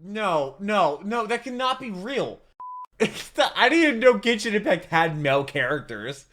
No, no, no, that cannot be real. I didn't even know Genshin Impact had male characters.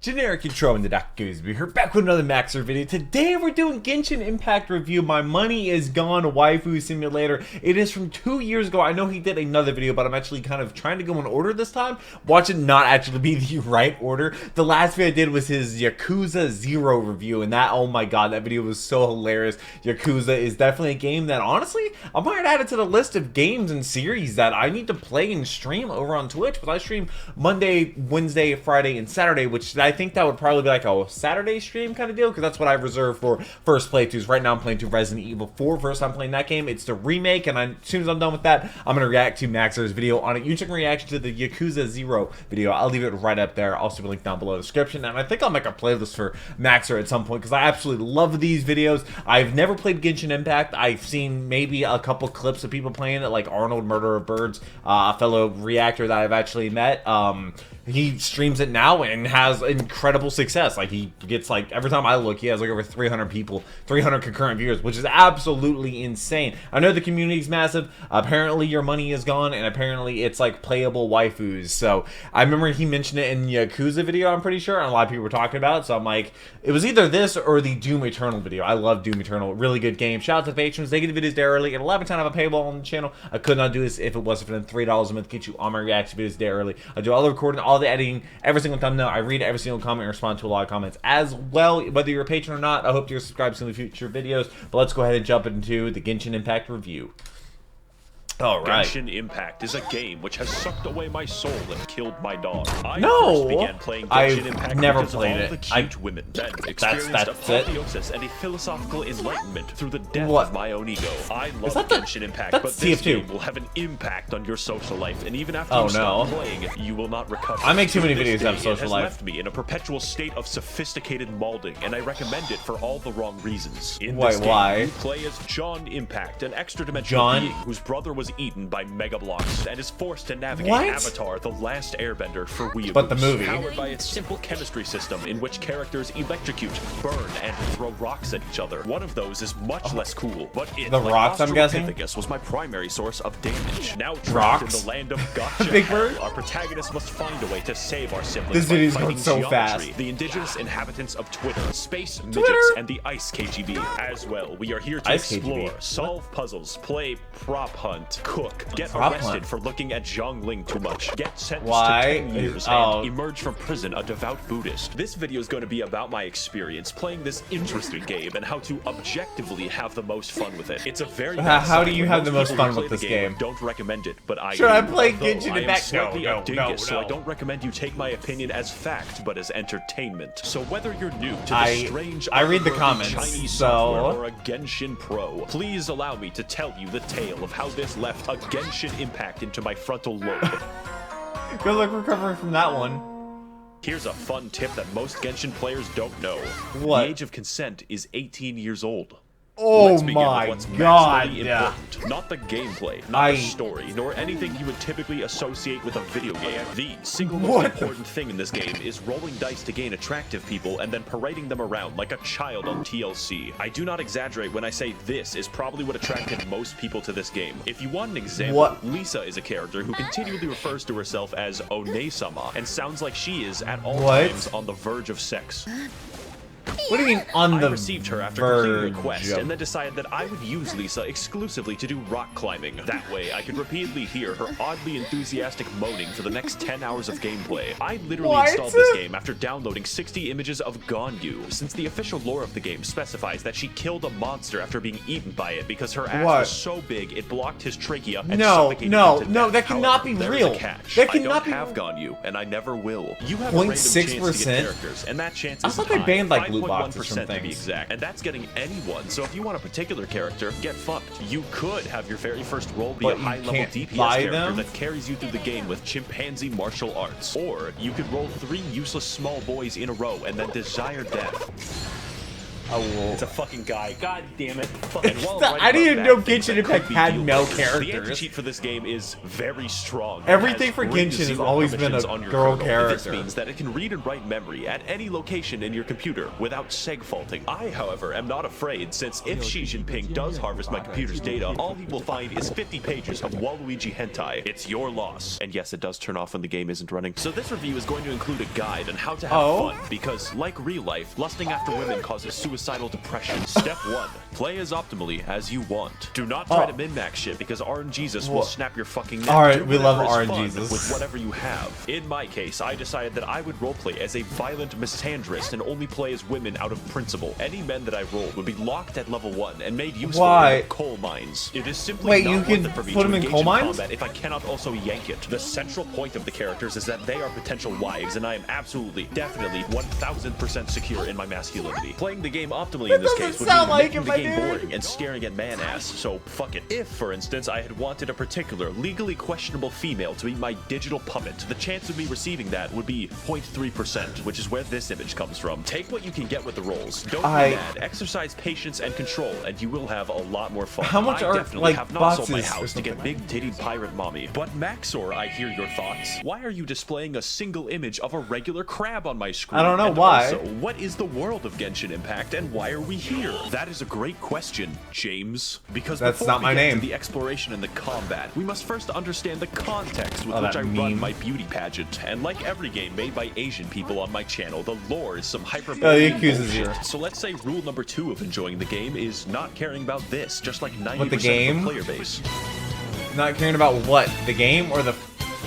Generic intro into theduckgoesmoo. We're back with another Maxer video. Today we're doing Genshin Impact review. My money is gone. Waifu Simulator. It is from 2 years ago. I know he did another video, but I'm actually kind of trying to go in order this time. Watch it not actually be the right order. The last video I did was his Yakuza 0 review, and that, oh my god, that video was so hilarious. Yakuza is definitely a game that, honestly, I might add it to the list of games and series that I need to play and stream over on Twitch, because I stream Monday, Wednesday, Friday, and Saturday, which I think that would probably be like a Saturday stream kind of deal, because that's what I reserve for first playthroughs. Right now I'm playing through Resident Evil 4. First time playing that game. It's the remake, and as soon as I'm done with that, I'm going to react to Maxer's video on it. You took a reaction to the Yakuza 0 video. I'll leave it right up there. Also be linked down below in the description, and I think I'll make a playlist for Maxer at some point, because I absolutely love these videos. I've never played Genshin Impact. I've seen maybe a couple clips of people playing it, like Arnold Murder of Birds, a fellow reactor that I've actually met. He streams it now and has incredible success. Like, he gets, like, every time I look, he has like over 300 people, 300 concurrent viewers, which is absolutely insane. I know the community is massive. Apparently your money is gone, and apparently it's like playable waifus. So I remember he mentioned it in the Yakuza video, I'm pretty sure, and a lot of people were talking about it. So I'm like, it was either this or the Doom Eternal video. I love Doom Eternal. Really good game. Shout out to the patrons. They get the videos there early, and 11 times I have a paywall on the channel. I could not do this if it wasn't for them. $3 a month to get you all my reaction videos there early. I do all the recording, all the editing, every single thumbnail. I read every single comment and respond to a lot of comments as well. Whether you're a patron or not, I hope you're subscribed to the future videos. But let's go ahead and jump into the Genshin Impact review. Alright. Genshin Impact is a game which has sucked away my soul and killed my dog. I No! first began playing Genshin I've Impact never because played of all it. the cute women. Then experienced that's apotheosis and a philosophical enlightenment through the death What? of my own ego. I love that the- Genshin Impact, that's but this TF2. game will have an impact on your social life, and even after Oh, you stop no. playing, you will not recover. I make too many To this videos that have day, social it has life. left me in a perpetual state of sophisticated molding, and I recommend it for all the wrong reasons. In Wait, this game, why? you play as John Impact, an extra-dimensional John? being whose brother was eaten by Mega Blocks and is forced to navigate What? Avatar: The Last Airbender for Wii. But the movie. Powered by its simple chemistry system in which characters electrocute, burn, and throw rocks at each other. One of those is much less cool, but it, The like rocks, I'm guessing? Australopithecus, was my primary source of damage. Now trapped Rocks? in the land of gacha, Big Bird? our protagonist must find a way to save our siblings. This by video's fighting going so geometry, fast. The indigenous inhabitants of Twitter, space midgets, Twitter? and the ice KGB. As well, we are here to Ice explore, KGB. solve puzzles, play prop hunt, cook, get Prop arrested hunt. for looking at Zhongling too much, get sentenced Why? to 10 years, Oh. and emerge from prison a devout Buddhist. This video is going to be about my experience playing this interesting game and how to objectively have the most fun with it. It's a very How do you have the most fun with this game? Don't recommend it, but I Should I do. play Although Genshin I am Impact? slightly No, dingus, so I no. don't recommend you take my opinion as fact, but as entertainment. So whether you're new to I- the strange, I read the otherworldly comments, Chinese so- software or a Genshin Pro, please allow me to tell you the tale of how this left a Genshin impact into my frontal lobe. Good luck recovering from that one. Here's a fun tip that most Genshin players don't know. What? The age of consent is 18 years old. Oh Let's begin my with what's god. maximally Yeah. important. Not the gameplay, not the story, nor anything you would typically associate with a video game. The single most What? important thing in this game is rolling dice to gain attractive people and then parading them around like a child on TLC. I do not exaggerate when I say this is probably what attracted most people to this game. If you want an example, What? Lisa is a character who continually refers to herself as One-sama and sounds like she is at all What? times on the verge of sex. What do you mean on the I received her after completing a quest and then decided that I would use Lisa exclusively to do rock climbing. That way, I could repeatedly hear her oddly enthusiastic moaning for the next 10 hours of gameplay. I literally What? installed this game after downloading 60 images of Ganyu, since the official lore of the game specifies that she killed a monster after being eaten by it because her ass What? was so big it blocked his trachea and No, suffocated no, him to no, death. that cannot However, be there is real. a catch. That I cannot don't be- have Ganyu, and I never will. You have a random chance to get 0.6%? characters, and that chance I is thought they high, banned, like, loot boxes 5.1% from to be things. exact, and that's getting anyone. So if you want a particular character, get fucked. You could have your very first role be But a you high-level can't DPS buy character them? that carries you through the game with chimpanzee martial arts, or you could roll 3 useless small boys in a row and then desire death. Oh, well. It's a fucking guy. God damn it. I didn't even know Genshin Impact had male characters. The anti-cheat for this game is very strong. Everything for Genshin has always been a girl character. This means that it can read and write memory at any location in your computer without seg faulting. I, however, am not afraid, since if Xi Jinping does harvest my computer's data, all he will find is 50 pages of Waluigi hentai. It's your loss. And yes, it does turn off when the game isn't running. So this review is going to include a guide on how to have fun, because like real life, lusting after women causes suicidal depression. Step 1. Play as optimally as you want. Do not try to min-max shit, because RNGesus will snap your fucking neck. Alright, we love RNGesus. With whatever you have. In my case, I decided that I would roleplay as a violent misandrist and only play as women out of principle. Any men that I rolled would be locked at level 1 and made useful in coal mines. It is simply not worth it for me to engage in combat if I cannot also yank it. The central point of the characters is that they are potential wives, and I am absolutely, definitely, 1000% secure in my masculinity. Playing the game optimally in this case would be making the game boring and staring at man ass, so fuck it. If, for instance, I had wanted a particular legally questionable female to be my digital puppet, the chance of me receiving that would be 0.3%, which is where this image comes from. Take what you can get with the rolls. Don't be mad. Exercise patience and control, and you will have a lot more fun. How much I are definitely have not sold my boxes house to get big-titted pirate mommy. But Maxor, I hear your thoughts. Why are you displaying a single image of a regular crab on my screen? I don't know and why. Also, what is the world of Genshin Impact, and why are we here? That is a great question, James. Because that's before not we my get name. to the exploration and the combat, we must first understand the context with which I run my beauty pageant. And like every game made by Asian people on my channel, the lore is some hyperbole bullshit. So let's say rule number 2 of enjoying the game is not caring about this, just like 90% of the player base. Not caring about what? The game or the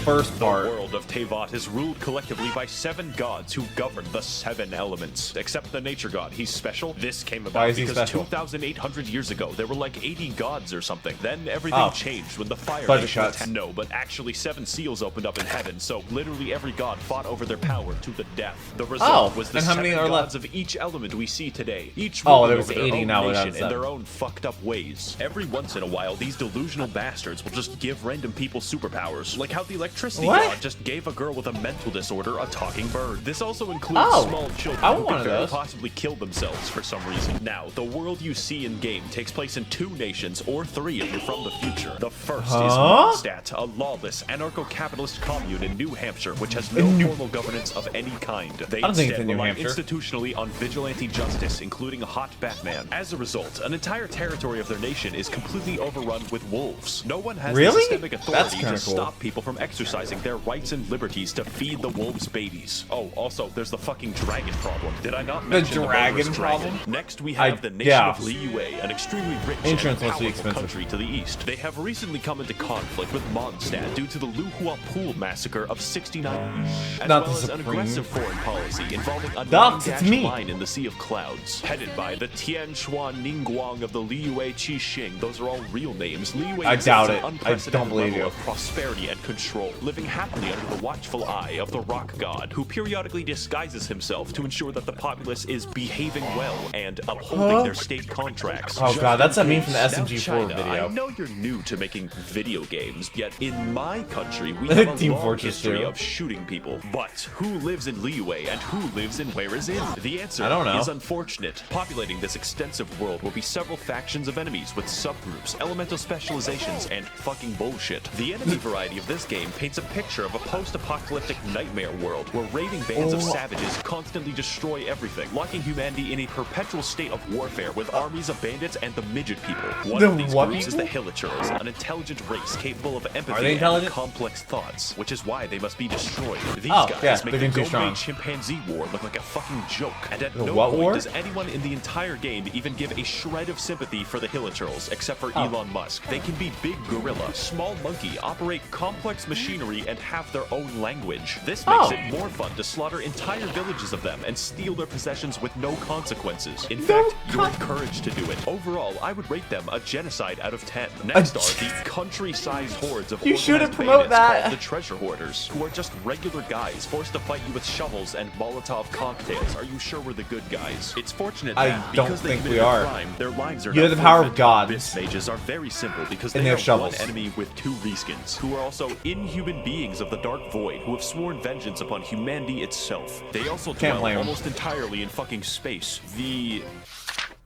first part? The world of Teyvat is ruled collectively by 7 gods who govern the 7 elements. Except the nature god, he's special. This came about because 2,800 years ago, there were like 80 gods or something. Then everything changed when the fire nation No, but actually 7 seals opened up in heaven, so literally every god fought over their power to the death. The result was the 7 gods of each element we see today. Each ruling over their own nation in their own fucked up ways. Every once in a while, these delusional bastards will just give random people superpowers, like how the electricity god just gave a girl with a mental disorder a talking bird. This also includes small children who could very possibly kill themselves for some reason. Now, the world you see in-game takes place in 2 nations, or 3 if you're from the future. The first is Mondstadt, a lawless, anarcho-capitalist commune in New Hampshire, which has no formal governance of any kind. They instead rely institutionally on vigilante justice, including a hot Batman. As a result, an entire territory of their nation is completely overrun with wolves. No one has the systemic authority to stop people from exercising their rights and liberties to feed the wolves babies. Oh, also, there's the fucking dragon problem. Did I not mention the dragon problem? Next, we have the nation of Liyue, an extremely rich and powerful country to the east. They have recently come into conflict with Mondstadt due to the Luhua Pool massacre of 69, as well as an aggressive foreign policy involving a nine-dash line in the Sea of Clouds, headed by the Tian Shuan Ningguang of the Liyue Qixing. Those are all real names. Liyue I doubt it. I don't believe you. Of prosperity and control, living happily under the watchful eye of the rock god, who periodically disguises himself to ensure that the populace is behaving well and upholding their state contracts. Oh god, that's a meme from the SMG4 video. I know you're new to making video games, yet in my country we have a long history of shooting people. But who lives in Liyue and who lives in Where Is In? The answer is unfortunate. Populating this extensive world will be several factions of enemies with subgroups, elemental specializations, and fucking bullshit. The enemy variety of this game paints a picture of a post-apocalyptic nightmare world where raiding bands of savages constantly destroy everything, locking humanity in a perpetual state of warfare with armies of bandits and the midget people. One of these groups is the Hilichurls, an intelligent race capable of empathy and complex thoughts, which is why they must be destroyed. These guys make the Go-Raid chimpanzee war look like a fucking joke, and at no point does anyone in the entire game even give a shred of sympathy for the Hilichurls, except for Elon Musk. They can be big gorilla, small monkey, operate complex machinery, and have their own language. This makes it more fun to slaughter entire villages of them and steal their possessions with no consequences. In fact, you're encouraged to do it. Overall, I would rate them a genocide out of 10. Next are the country-sized hordes of organized bandits called the Treasure Hoarders, who are just regular guys forced to fight you with shovels and Molotov cocktails. Are you sure we're the good guys? It's fortunate that because they committed a crime, their lives are the power of God. Abyss mages are very simple because they have one enemy with 2 reskins, who are also inhuman beings of the Dark Void who have sworn vengeance upon humanity itself. They also dwell almost entirely in fucking space. The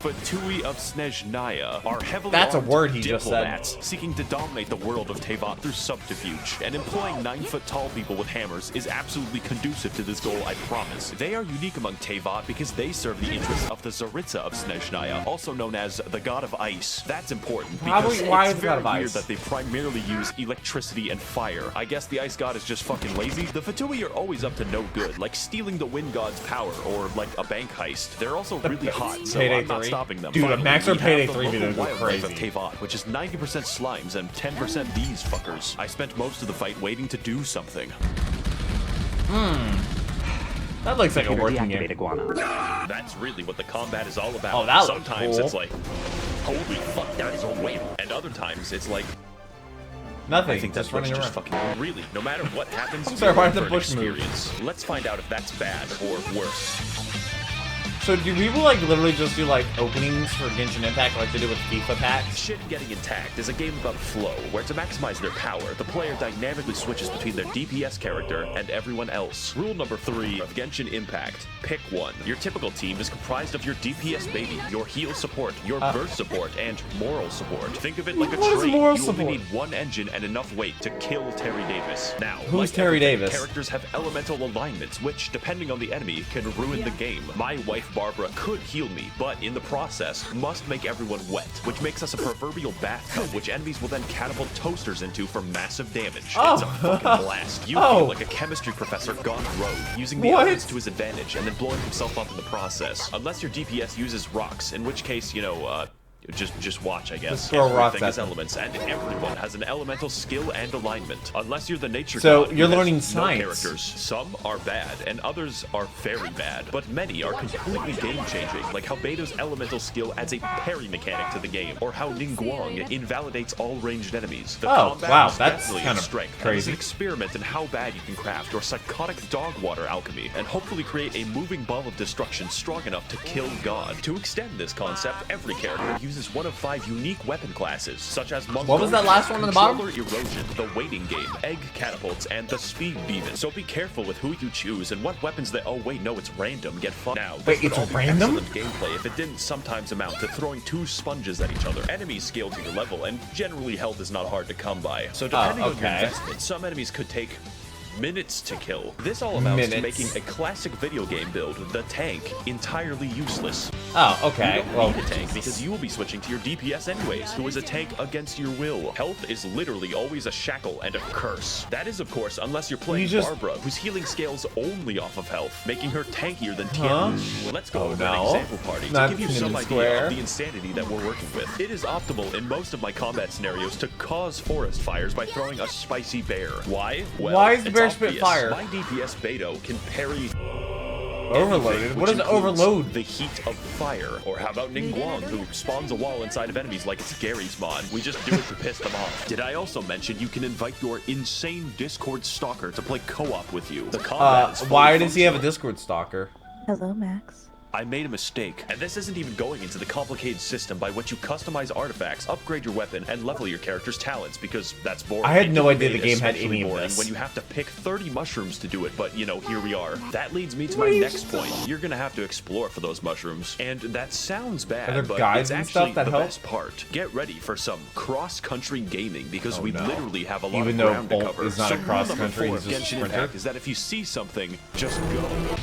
Fatui of Snezhnaya are heavily That's a armed word he just said. diplomats seeking to dominate the world of Teyvat through subterfuge, and employing 9-foot-tall people with hammers is absolutely conducive to this goal, I promise. They are unique among Teyvat because they serve the interests of the Tsaritsa of Snezhnaya, also known as the God of Ice. That's important because it's very weird that they primarily use electricity and fire. I guess the Ice God is just fucking lazy. The Fatui are always up to no good, like stealing the Wind God's power or like a bank heist. They're also really hot, so I'm not stopping them. Dude, Finally, Max or Payday 3 the videos go wildlife crazy. of Teyvat, which is 90% slimes and 10% these fuckers. I spent most of the fight waiting to do something. That looks like a working game. That's really what the combat is all about. Oh, that Sometimes cool. it's like, holy fuck, that is a whale. And other times it's like, Nothing. I think that's running around. fucking really. No matter what happens, I'm sorry, why did the you're in for an bush move? experience. Let's find out if that's bad or worse. So do people like literally just do like openings for Genshin Impact like they do with FIFA packs? Shit Getting Intact is a game about flow, where to maximize their power, the player dynamically switches between their DPS character and everyone else. Rule number 3 of Genshin Impact: pick one. Your typical team is comprised of your DPS baby, your heal support, your burst support, and moral support. Think of it like a train. You only need one engine and enough weight to kill Terry Davis. Now, who's Terry Davis? Characters have elemental alignments, which, depending on the enemy, can ruin the game. My wife Barbara could heal me, but in the process, must make everyone wet, which makes us a proverbial bathtub, which enemies will then catapult toasters into for massive damage. It's a fucking blast. You feel like a chemistry professor gone rogue, using the elements to his advantage and then blowing himself up in the process. Unless your DPS uses rocks, in which case, you know, just watch, I guess. Just throw rocks Everything at is them. elements, and everyone has an elemental skill and alignment. Unless you're the nature So god, you're who has learning no science. characters. Some are bad, and others are very bad. But many are completely game-changing, like how Beto's elemental skill adds a parry mechanic to the game, or how Ningguang invalidates all ranged enemies. The combat is that's definitely kind a of strength, and crazy. is an experiment in how bad you can craft your psychotic dog water alchemy, and hopefully create a moving ball of destruction strong enough to kill God. To extend this concept, every character uses one of 5 unique weapon classes, such as What was that last one on the bottom? Controller Erosion, the Waiting Game, Egg Catapults, and the Speed Demon. So be careful with who you choose and what weapons that, oh wait, no, it's random, get fucked. Now, Wait, this would it's all be random? excellent gameplay if it didn't sometimes amount to throwing 2 sponges at each other. Enemies scale to your level, and generally health is not hard to come by. So depending on your investment, some enemies could take minutes to kill. This all amounts to making a classic video game build, the tank, entirely useless. Oh, okay. You don't need a tank because you will be switching to your DPS anyways, who is a tank against your will. Health is literally always a shackle and a curse. That is, of course, unless you're playing Barbara, whose healing scales only off of health, making her tankier than Tian. Let's go over an example party to give you some idea of the insanity that we're working with. It is optimal in most of my combat scenarios to cause forest fires by throwing a spicy bear. Why? Well, why is the bear obvious. spit fire? My DPS Beto can parry Overloaded? What is overload? The heat of fire. Or how about Ningguang, who spawns a wall inside of enemies like it's Gary's mod. We just do it to piss them off. Did I also mention you can invite your insane Discord stalker to play co-op with you? The combat is why does he have a Discord stalker? Hello, Max. I made a mistake, and this isn't even going into the complicated system by which you customize artifacts, upgrade your weapon, and level your character's talents, because that's boring. I had no idea the It game had especially any of boring this. when you have to pick 30 mushrooms to do it, but you know, here we are. That leads me to my next point. You're gonna have to explore for those mushrooms, and that sounds bad, Are there but guides it's and actually stuff that the help? best part. Get ready for some cross-country gaming, because we no. literally have a lot Even of though ground to Bolt cover. is not So a rule cross-country, number 4 he's of just a Genshin sprinter? Impact is that if you see something, just go.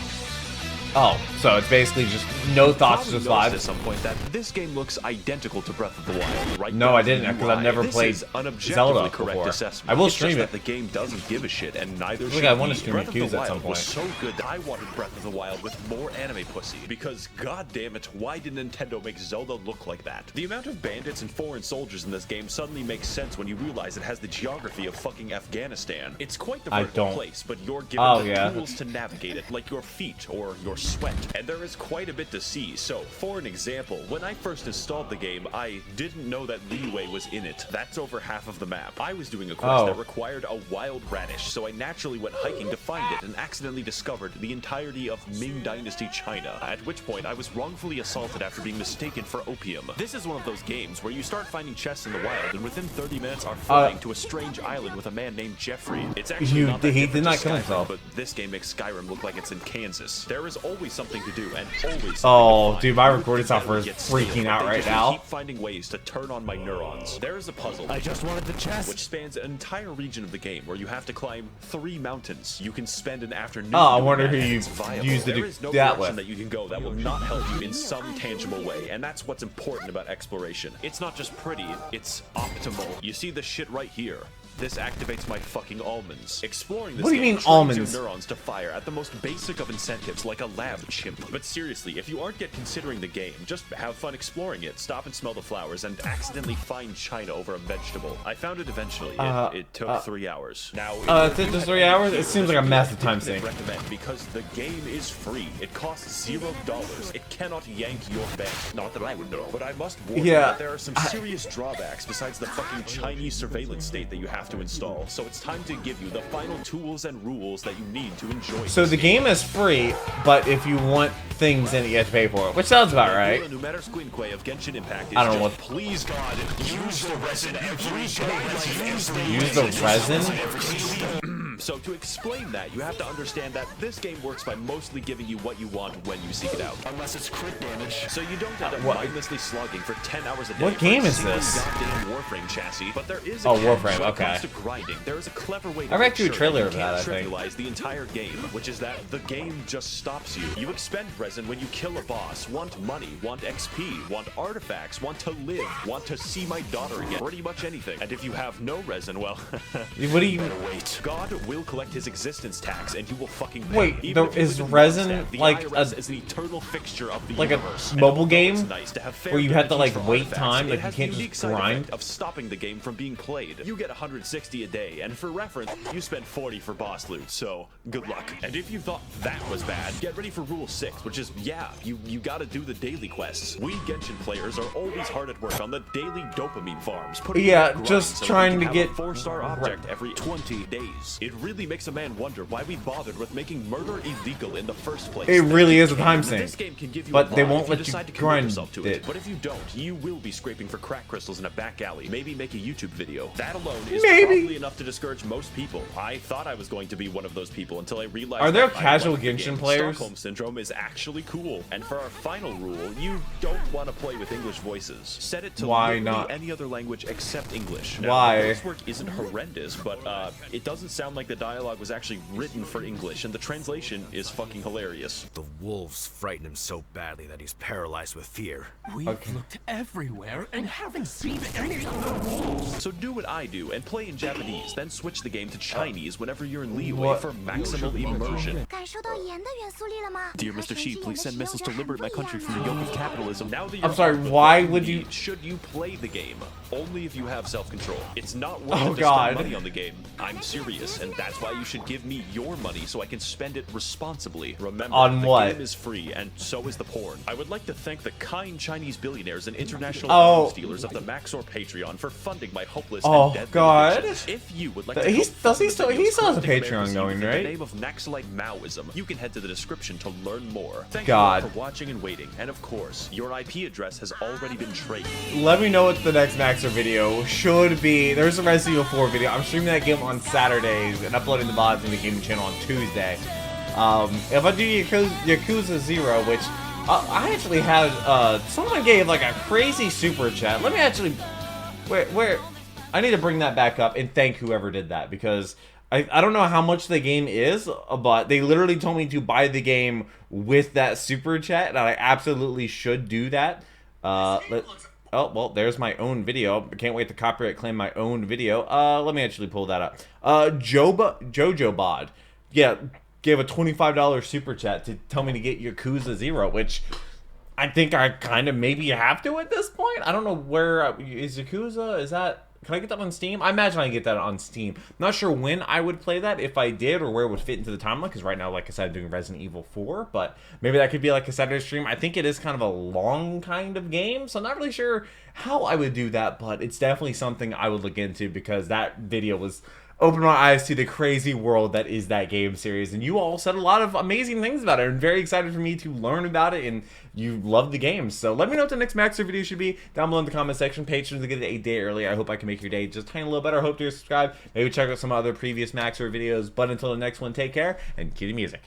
Oh, so it's basically just no thoughts, just Probably noticed live. at some point that this game looks identical to Breath of the Wild, right? No, I didn't, because I've never This played is an objectively Zelda correct before. assessment. I will It's stream just it. that the game doesn't give a shit, and neither should I want to we. stream Breath of the Yakuza at some Wild was point. so good that I wanted Breath of the Wild with more anime pussy. Because, god damn it, why did Nintendo make Zelda look like that? The amount of bandits and foreign soldiers in this game suddenly makes sense when you realize it has the geography of fucking Afghanistan. It's quite the vertical place, but you're given the tools to navigate it, like your feet or your sweat. And there is quite a bit to see. So, for an example, when I first installed the game, I didn't know that Liyue was in it. That's over half of the map. I was doing a quest that required a wild radish, so I naturally went hiking to find it and accidentally discovered the entirety of Ming Dynasty China, at which point I was wrongfully assaulted after being mistaken for opium. This is one of those games where you start finding chests in the wild and within 30 minutes are flying to a strange island with a man named Jeffrey. It's actually not that he different did not to kill Skyrim, himself. but this game makes Skyrim look like it's in Kansas. There is always something to do and always something Oh, to find. dude, my recording software is Get freaking still, out but they right just now. Keep finding ways to turn on my neurons. There is a puzzle. I just wanted the chest. Which spans an entire region of the game where you have to climb 3 mountains. You can spend an afternoon. Oh, I doing wonder that, who and you it's viable. used to There do is no that direction with. that you can go that will not help you in some tangible way, and that's what's important about exploration. It's not just pretty, it's optimal. You see this shit right here. This activates my fucking almonds. Exploring this What do you game mean trains almonds? your neurons to fire at the most basic of incentives, like a lab chimp. But seriously, if you aren't yet considering the game, just have fun exploring it. Stop and smell the flowers, and accidentally find China over a vegetable. I found it eventually. It took 3 hours. Now, It took just 3 hours? It seems like a massive time sink. Recommend because the game is free. It costs $0. It cannot yank your bank. Not that I would know, but I must warn you Yeah, that there are some serious drawbacks besides the fucking Chinese surveillance state that you have to install. So it's time to give you the final tools and rules that you need to enjoy. So the game is free, but if you want things in it, you have to pay for it, which sounds about right. The Numeter of Genshin Impact is I don't know just, what. please God, use the resin every day. Use the resin? So to explain that, you have to understand that this game works by mostly giving you what you want when you seek it out. Unless it's crit damage. So you don't end up What? mindlessly slogging for 10 hours a day. What for game a is single this? Goddamn Warframe chassis, but there is a Oh, catch. Warframe, When it okay. comes to grinding, there is a clever way to I read make through a sure trailer you of that, I can't think. trivialize the entire game, which is that the game just stops you. You expend resin when you kill a boss, want money, want XP, want artifacts, want to live, want to see my daughter again, pretty much anything. And if you have no resin, well, What do you... wait. God will collect his existence tax, and you will fucking pay. Wait, Even if you is live in resin Mondstadt, the like IRS a- is an eternal fixture of the like a universe. And mobile although game it's nice to have fair where you have to, guarantees like, for wait artifacts, time, it like, you has can't the just unique side grind? effect of stopping the game from being played. You get 160 a day, and for reference, you spend 40 for boss loot, so good luck. And if you thought that was bad, get ready for Rule 6, which is, yeah, you gotta do the daily quests. We Genshin players are always hard at work on the daily dopamine farms. putting in Yeah, grind just so that trying we to can have get- a 4-star object every 20 days. It really makes a man wonder why we bothered with making murder illegal in the first place. It really is a time This sink. game can give you But a they lot won't if let you decide to commit grind yourself to it. But if you don't, you will be scraping for crack crystals in a back alley. Maybe make a YouTube video. That alone is Maybe. probably enough to discourage most people. I thought I was going to be one of those people until I realized. Are there that I casual liked the Genshin game. players? Stockholm Syndrome is actually cool. And for our final rule, you don't want to play with English voices. Set it to Why literally not? any other language except English. Now, Why? The voice work isn't horrendous, but it doesn't sound like the dialogue was actually written for English, and the translation is fucking hilarious. The wolves frighten him so badly that he's paralyzed with fear. We've looked everywhere and haven't seen any of the wolves. So do what I do and play in Japanese, then switch the game to Chinese whenever you're in Liyue What? for maximal immersion. 感受到盐的元素力了吗？ Dear Mr. Sheep, please send missiles to liberate my country from the yoke of capitalism. Now that you're I'm sorry, armed with why what would you- need, should you play the game? Only if you have self-control. It's not worth Oh, it to God. spend money on the game. I'm serious, and that's why you should give me your money so I can spend it responsibly. Remember, On the what? game is free, and so is the porn. I would like to thank the kind Chinese billionaires and international Oh. arms dealers of the Maxor Patreon for funding my hopeless Oh, and deadly God. addictions. If you would like to He's- help does he fund the still- he videos still has a corrupting Patreon America's going, youth in right? the name of Naxalite Maoism, you can head to the description to learn more. Thank God. you all for watching and waiting, and of course, your IP address has already been traded. Let me know what the next Maxer video should be. There's a Resident Evil 4 video. I'm streaming that game on Saturdays and uploading the VODs in the gaming channel on Tuesday. If I do Yakuza 0, which I actually had, someone gave like a crazy super chat. Let me actually, where, I need to bring that back up and thank whoever did that, because I don't know how much the game is, but they literally told me to buy the game with that super chat, and I absolutely should do that. Oh, well, there's my own video. I can't wait to copyright claim my own video. Let me actually pull that up. Jojo Bod. Yeah, gave a $25 super chat to tell me to get Yakuza 0, which I think I kind of maybe have to at this point. I don't know where is Yakuza. Is that... Can I get that on Steam? I imagine I can get that on Steam. Not sure when I would play that, if I did, or where it would fit into the timeline, because right now, like I said, I'm doing Resident Evil 4, but maybe that could be like a Saturday stream. I think it is kind of a long kind of game, so I'm not really sure how I would do that, but it's definitely something I would look into, because that video was opened my eyes to the crazy world that is that game series, and you all said a lot of amazing things about it, and very excited for me to learn about it, and you love the game. So let me know what the next Maxer video should be down below in the comment section. Patrons to get it a day early. I hope I can make your day just a tiny little better. I hope you're subscribed. Maybe check out some other previous Maxer videos, but until the next one, take care and cue the music.